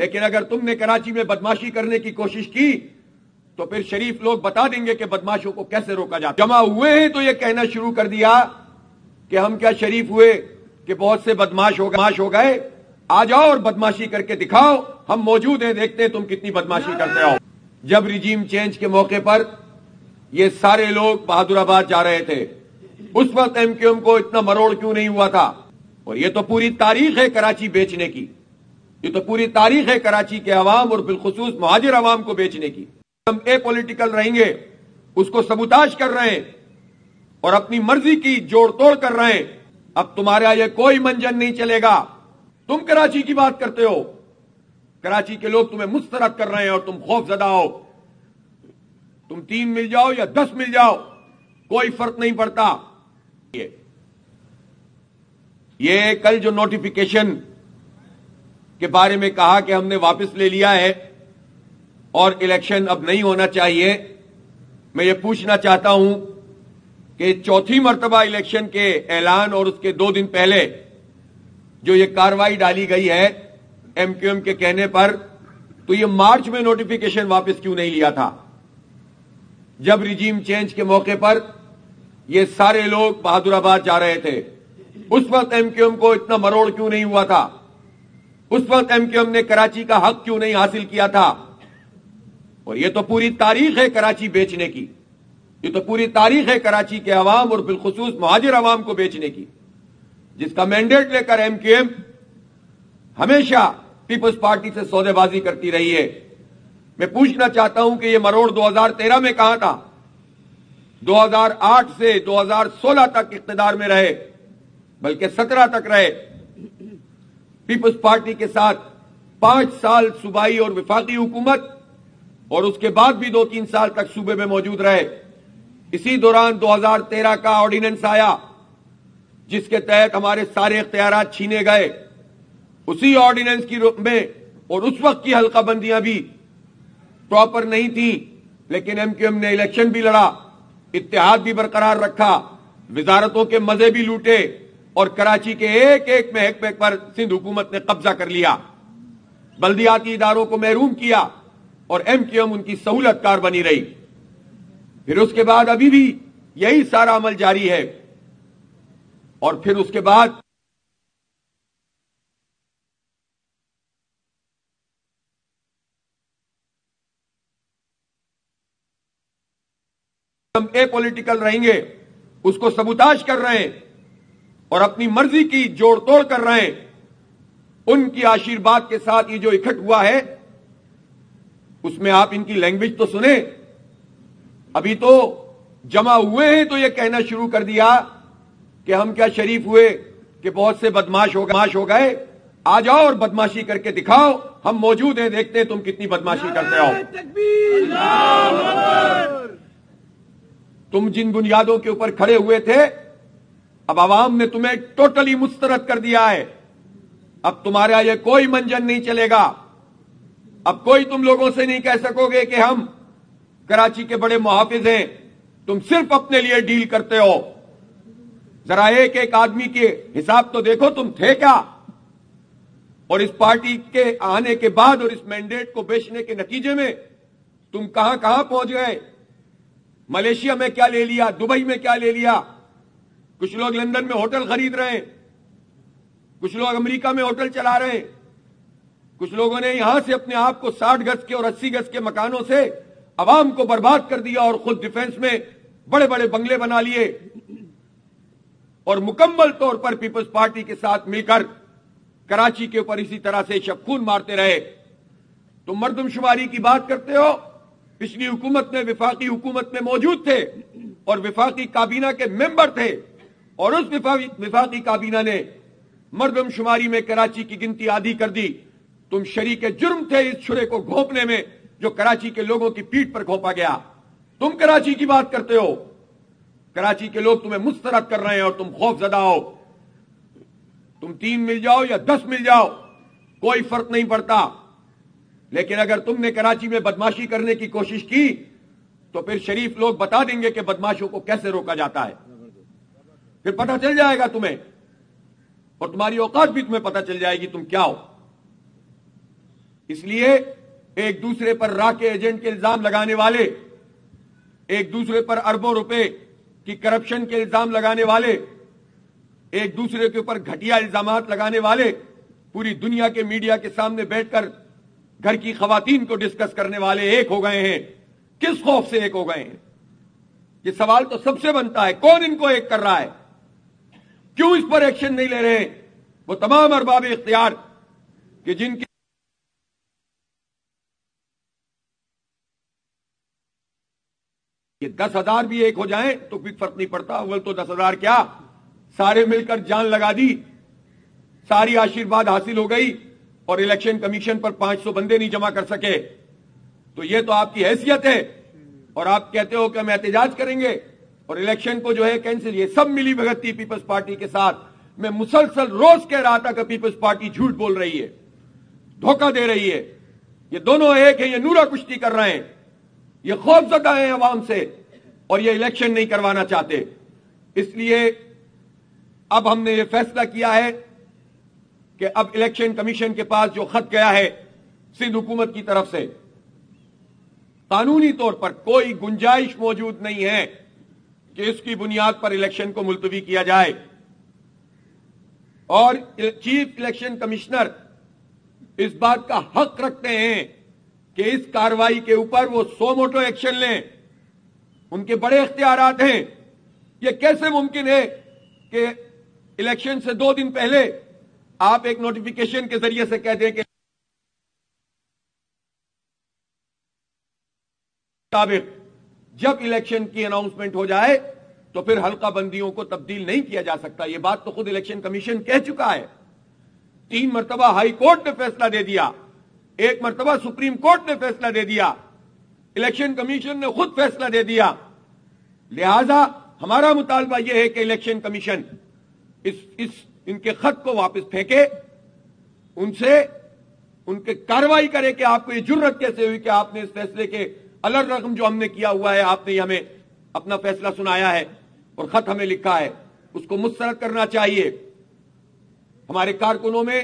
لیکن اگر تم نے کراچی میں بدماشی کرنے کی کوشش کی تو پھر شریف لوگ بتا دیں گے کہ بدماشوں کو کیسے روکا جاتا ہے۔ جمع ہوئے ہیں تو یہ کہنا شروع کر دیا کہ ہم کیا شریف ہوئے کہ بہت سے بدماش ہو گئے، آ جاؤ اور بدماشی کر کے دکھاؤ، ہم موجود ہیں، دیکھتے ہیں تم کتنی بدماشی کرتے ہو۔ جب رجیم چینج کے موقع پر یہ سارے لوگ بہادر آباد جا رہے تھے، اس وقت ایم کیو ایم کو اتنا مروڑ کیوں نہیں ہوا تھا؟ اور یہ تو پوری تاریخ ہے کراچی بیچنے کی، یہ تو پوری تاریخ ہے کراچی کے عوام اور بالخصوص مہاجر عوام کو بیچنے کی۔ ہم اے پولیٹیکل رہیں گے، اس کو سبوتاش کر رہے ہیں اور اپنی مرضی کی جوڑ توڑ کر رہے ہیں۔ اب تمہارا یہ کوئی منجن نہیں چلے گا۔ تم کراچی کی بات کرتے ہو، کراچی کے لوگ تمہیں مسترد کر رہے ہیں اور تم خوف زدہ ہو۔ تم 3 مل جاؤ یا 10 مل جاؤ، کوئی فرق نہیں پڑتا۔ یہ کل جو نوٹیفیکیشن کے بارے میں کہا کہ ہم نے واپس لے لیا ہے اور الیکشن اب نہیں ہونا چاہیے، میں یہ پوچھنا چاہتا ہوں کہ چوتھی مرتبہ الیکشن کے اعلان اور اس کے 2 دن پہلے جو یہ کارروائی ڈالی گئی ہے ایم کیو ایم کے کہنے پر، تو یہ مارچ میں نوٹیفیکیشن واپس کیوں نہیں لیا تھا؟ جب رجیم چینج کے موقع پر یہ سارے لوگ بہادر آباد جا رہے تھے، اس وقت ایم کیو ایم کو اتنا مروڑ کیوں نہیں ہوا تھا؟ اس وقت ایم کیو ایم نے کراچی کا حق کیوں نہیں حاصل کیا تھا؟ اور یہ تو پوری تاریخ ہے کراچی بیچنے کی، یہ تو پوری تاریخ ہے کراچی کے عوام اور بالخصوص مہاجر عوام کو بیچنے کی، جس کا مینڈیٹ لے کر ایم کیو ایم ہمیشہ پیپلز پارٹی سے سودے بازی کرتی رہی ہے۔ میں پوچھنا چاہتا ہوں کہ یہ مروڑ 2013 میں کہاں تھا؟ 2008 سے 2016 تک اقتدار میں رہے، بلکہ 17 تک رہے۔ پیپلز پارٹی کے ساتھ 5 سال صوبائی اور وفاقی حکومت، اور اس کے بعد بھی 2-3 سال تک صوبے میں موجود رہے۔ اسی دوران 2013 کا آرڈیننس آیا جس کے تحت ہمارے سارے اختیارات چھینے گئے۔ اسی آرڈیننس کی میں اور اس وقت کی حلقہ بندیاں بھی پراپر نہیں تھیں، لیکن ایم کیو ایم نے الیکشن بھی لڑا، اتحاد بھی برقرار رکھا، وزارتوں کے مزے بھی لوٹے، اور کراچی کے ایک ایک محکمے پر سندھ حکومت نے قبضہ کر لیا، بلدیاتی اداروں کو محروم کیا، اور ایم کیو ایم ان کی سہولت کار بنی رہی۔ پھر اس کے بعد ابھی بھی یہی سارا عمل جاری ہے، اور پھر اس کے بعد ہم اے پولیٹیکل رہیں گے، اس کو سبوتاش کر رہے ہیں اور اپنی مرضی کی جوڑ توڑ کر رہے ہیں۔ ان کی آشیرواد کے ساتھ یہ جو اکٹھ ہوا ہے، اس میں آپ ان کی لینگویج تو سنیں۔ ابھی تو جمع ہوئے ہیں تو یہ کہنا شروع کر دیا کہ ہم کیا شریف ہوئے کہ بہت سے بدماش ہو گئے، آ جاؤ اور بدماشی کر کے دکھاؤ، ہم موجود ہیں، دیکھتے ہیں تم کتنی بدماشی کرتے ہو۔ تم جن بنیادوں کے اوپر کھڑے ہوئے تھے، اب عوام نے تمہیں ٹوٹلی مسترد کر دیا ہے۔ اب تمہارا یہ کوئی منجن نہیں چلے گا۔ اب کوئی تم لوگوں سے نہیں کہہ سکو گے کہ ہم کراچی کے بڑے محافظ ہیں، تم صرف اپنے لیے ڈیل کرتے ہو۔ ذرا ایک ایک آدمی کے حساب تو دیکھو، تم تھے کیا، اور اس پارٹی کے آنے کے بعد اور اس مینڈیٹ کو بیچنے کے نتیجے میں تم کہاں کہاں پہنچ گئے۔ ملیشیا میں کیا لے لیا، دبئی میں کیا لے لیا، کچھ لوگ لندن میں ہوٹل خرید رہے ہیں، کچھ لوگ امریکہ میں ہوٹل چلا رہے ہیں، کچھ لوگوں نے یہاں سے اپنے آپ کو 60 گز کے اور 80 گز کے مکانوں سے عوام کو برباد کر دیا اور خود ڈیفنس میں بڑے بڑے بنگلے بنا لیے، اور مکمل طور پر پیپلز پارٹی کے ساتھ مل کر کراچی کے اوپر اسی طرح سے شب خون مارتے رہے۔ تم مردم شماری کی بات کرتے ہو، پچھلی حکومت میں وفاقی حکومت میں موجود تھے اور وفاقی کابینہ کے ممبر تھے، اور اس وفاقی کابینہ نے مردم شماری میں کراچی کی گنتی آدھی کر دی۔ تم شریک جرم تھے اس چھرے کو گھونپنے میں جو کراچی کے لوگوں کی پیٹھ پر گھونپا گیا۔ تم کراچی کی بات کرتے ہو، کراچی کے لوگ تمہیں مسترد کر رہے ہیں اور تم خوف زدہ ہو۔ تم 3 مل جاؤ یا 10 مل جاؤ، کوئی فرق نہیں پڑتا۔ لیکن اگر تم نے کراچی میں بدماشی کرنے کی کوشش کی تو پھر شریف لوگ بتا دیں گے کہ بدماشوں کو کیسے روکا جاتا ہے۔ پھر پتہ چل جائے گا تمہیں، اور تمہاری اوقات بھی تمہیں پتہ چل جائے گی تم کیا ہو۔ اس لیے ایک دوسرے پر راہ کے ایجنٹ کے الزام لگانے والے، ایک دوسرے پر اربوں روپے کی کرپشن کے الزام لگانے والے، ایک دوسرے کے اوپر گھٹیا الزامات لگانے والے پوری دنیا کے میڈیا کے سامنے بیٹھ کر گھر کی خواتین کو ڈسکس کرنے والے ایک ہو گئے ہیں۔ کس خوف سے ایک ہو گئے ہیں؟ یہ سوال تو سب سے بنتا ہے، کون ان کو ایک کر رہا ہے؟ کیوں اس پر ایکشن نہیں لے رہے وہ تمام ارباب اختیار کہ جن کی یہ 10,000 بھی ایک ہو جائیں تو کوئی فرق نہیں پڑتا۔ اول تو 10,000 کیا، سارے مل کر جان لگا دی، ساری آشیرواد حاصل ہو گئی اور الیکشن کمیشن پر 500 بندے نہیں جمع کر سکے، تو یہ تو آپ کی حیثیت ہے اور آپ کہتے ہو کہ ہم احتجاج کریں گے اور الیکشن کو جو ہے کینسل۔ یہ سب ملی بھگت تھی پیپلز پارٹی کے ساتھ۔ میں مسلسل روز کہہ رہا تھا کہ پیپلز پارٹی جھوٹ بول رہی ہے، دھوکہ دے رہی ہے، یہ دونوں ایک ہیں، یہ نورا کشتی کر رہے ہیں، یہ خوف زدہ ہیں عوام سے اور یہ الیکشن نہیں کروانا چاہتے۔ اس لیے اب ہم نے یہ فیصلہ کیا ہے کہ اب الیکشن کمیشن کے پاس جو خط گیا ہے سندھ حکومت کی طرف سے، قانونی طور پر کوئی گنجائش موجود نہیں ہے کہ اس کی بنیاد پر الیکشن کو ملتوی کیا جائے، اور چیف الیکشن کمشنر اس بات کا حق رکھتے ہیں کہ اس کارروائی کے اوپر وہ سو موٹو ایکشن لیں، ان کے بڑے اختیارات ہیں۔ یہ کیسے ممکن ہے کہ الیکشن سے 2 دن پہلے آپ ایک نوٹیفیکیشن کے ذریعے سے کہہ دیں کہ جب الیکشن کی اناؤنسمنٹ ہو جائے تو پھر حلقہ بندیوں کو تبدیل نہیں کیا جا سکتا۔ یہ بات تو خود الیکشن کمیشن کہہ چکا ہے، 3 مرتبہ ہائی کورٹ نے فیصلہ دے دیا، 1 مرتبہ سپریم کورٹ نے فیصلہ دے دیا، الیکشن کمیشن نے خود فیصلہ دے دیا۔ لہذا ہمارا مطالبہ یہ ہے کہ الیکشن کمیشن ان کے خط کو واپس پھینکے، ان سے ان کے کارروائی کرے کہ آپ کو یہ جرت کیسے ہوئی کہ آپ نے اس فیصلے کے الرغم جو ہم نے کیا ہوا ہے، آپ نے ہمیں اپنا فیصلہ سنایا ہے اور خط ہمیں لکھا ہے، اس کو مسترد کرنا چاہیے۔ ہمارے کارکنوں میں،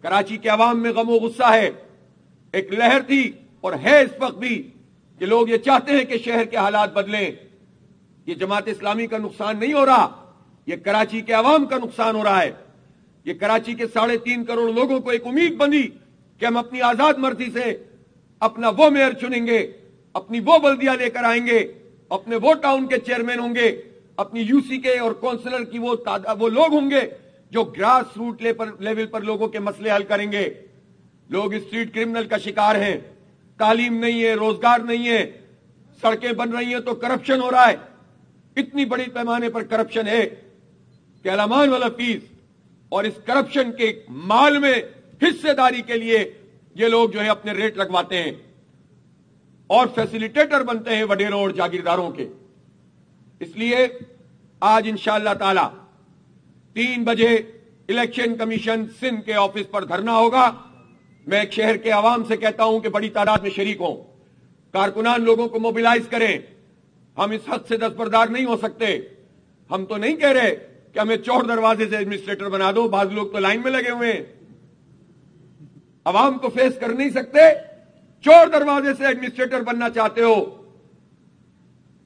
کراچی کے عوام میں غم و غصہ ہے، ایک لہر تھی اور ہے اس وقت بھی کہ لوگ یہ چاہتے ہیں کہ شہر کے حالات بدلیں۔ یہ جماعت اسلامی کا نقصان نہیں ہو رہا، یہ کراچی کے عوام کا نقصان ہو رہا ہے۔ یہ کراچی کے 3.5 کروڑ لوگوں کو ایک امید بندی کہ ہم اپنی آزاد مرضی سے اپنا وہ میئر چنیں گے، اپنی وہ بلدیہ لے کر آئیں گے، اپنے وہ ٹاؤن کے چیئرمین ہوں گے، اپنی یو سی کے اور کونسلر کی وہ لوگ ہوں گے جو گراس روٹ لیول پر لوگوں کے مسئلے حل کریں گے۔ لوگ اسٹریٹ کرمنل کا شکار ہیں، تعلیم نہیں ہے، روزگار نہیں ہے، سڑکیں بن رہی ہیں تو کرپشن ہو رہا ہے، اتنی بڑی پیمانے پر کرپشن ہے کہ الامان والا فیس، اور اس کرپشن کے مال میں حصے داری کے لیے یہ لوگ جو ہے اپنے ریٹ لگواتے ہیں اور فیسیلیٹیٹر بنتے ہیں وڈیروں اور جاگیرداروں کے۔ اس لیے آج انشاءاللہ تعالی 3 بجے الیکشن کمیشن سندھ کے آفس پر دھرنا ہوگا۔ میں ایک شہر کے عوام سے کہتا ہوں کہ بڑی تعداد میں شریک ہوں، کارکنان لوگوں کو موبیلائز کریں۔ ہم اس حد سے دستبردار نہیں ہو سکتے۔ ہم تو نہیں کہہ رہے کہ ہمیں چور دروازے سے ایڈمنسٹریٹر بنا دو، بعض لوگ تو لائن میں لگے ہوئے ہیں، عوام کو فیس کر نہیں سکتے، چور دروازے سے ایڈمنسٹریٹر بننا چاہتے ہو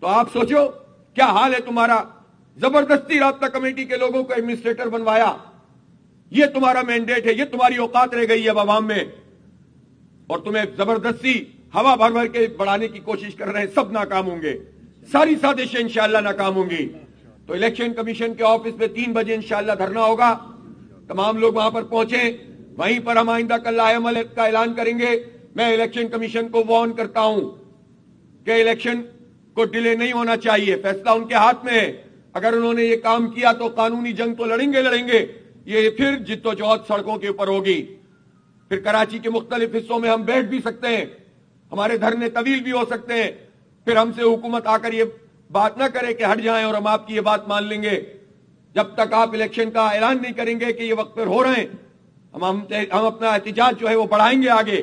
تو آپ سوچو کیا حال ہے تمہارا۔ زبردستی رابطہ کمیٹی کے لوگوں کو ایڈمنسٹریٹر بنوایا، یہ تمہارا مینڈیٹ ہے، یہ تمہاری اوقات رہ گئی ہے اب عوام میں، اور تمہیں زبردستی ہوا بھر بھر کے بڑھانے کی کوشش کر رہے ہیں، سب ناکام ہوں گے، ساری سازشیں انشاءاللہ ناکام ہوں گی۔ تو الیکشن کمیشن کے آفس میں 3 بجے انشاءاللہ دھرنا ہوگا، تمام لوگ وہاں پر پہنچیں، وہیں پر ہم آئندہ کل لائحہ عمل کا اعلان کریں گے۔ میں الیکشن کمیشن کو وارن کرتا ہوں کہ الیکشن کو ڈیلے نہیں ہونا چاہیے، فیصلہ ان کے ہاتھ میں ہے، اگر انہوں نے یہ کام کیا تو قانونی جنگ تو لڑیں گے، یہ پھر جدوجہد سڑکوں کے اوپر ہوگی، پھر کراچی کے مختلف حصوں میں ہم بیٹھ بھی سکتے ہیں، ہمارے دھرنے طویل بھی ہو سکتے ہیں، پھر ہم سے حکومت آ کر یہ بات نہ کرے کہ ہٹ جائیں اور ہم آپ کی یہ بات مان لیں گے۔ جب تک آپ الیکشن کا اعلان نہیں کریں گے کہ یہ وقت پر ہو رہے ہیں، ہم اپنا احتجاج جو ہے وہ بڑھائیں گے آگے۔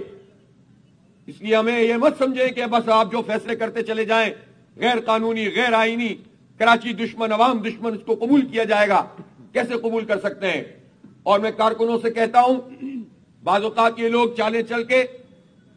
اس لیے ہمیں یہ مت سمجھیں کہ بس آپ جو فیصلے کرتے چلے جائیں، غیر قانونی، غیر آئینی، کراچی دشمن، عوام دشمن، اس کو قبول کیا جائے گا، کیسے قبول کر سکتے ہیں؟ اور میں کارکنوں سے کہتا ہوں، بعض اوقات یہ لوگ چالیں چل کے